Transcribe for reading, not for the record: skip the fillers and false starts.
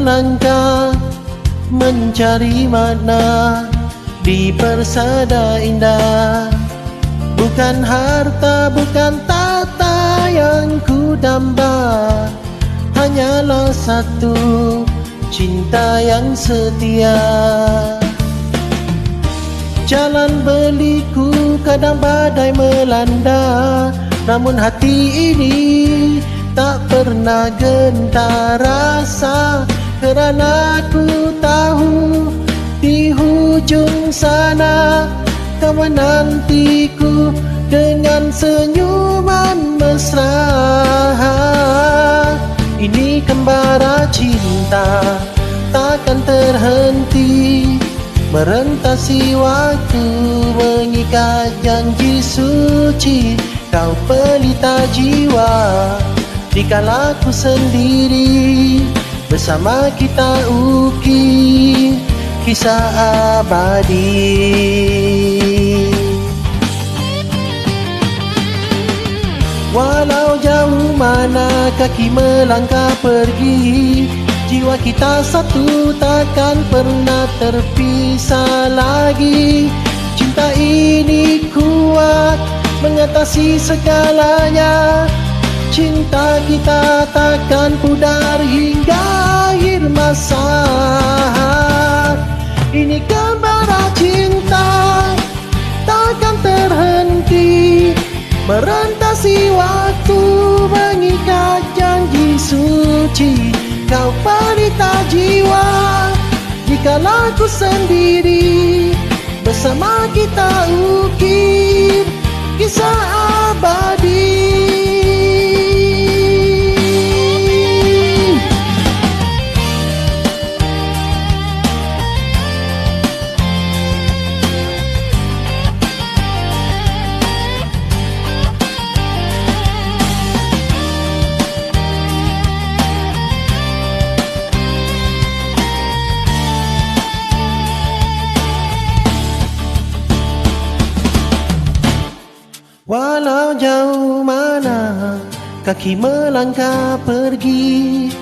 melangkah mencari makna di persada indah. Bukan harta, bukan tata yang ku damba, hanyalah satu cinta yang setia. Jalan berliku kadang badai melanda, namun hati ini tak pernah gentar rasa, kerana ku tahu di hujung sana kau menantiku dengan senyuman mesra. Ini kembara cinta takkan terhenti, merentasi waktu mengikat janji suci. Kau pelita jiwa dikala ku sendiri, bersama kita ukir kisah abadi. Walau jauh mana kaki melangkah pergi, jiwa kita satu takkan pernah terpisah lagi. Cinta ini kuat mengatasi segalanya, cinta kita takkan pudar hingga akhir masa. Ini kembara cinta takkan terhenti, merentasi waktu mengikat janji suci. Kau pelita jiwa dikala ku sendiri, bersama kita ukir kisah abadi. Walau jauh mana kaki melangkah pergi,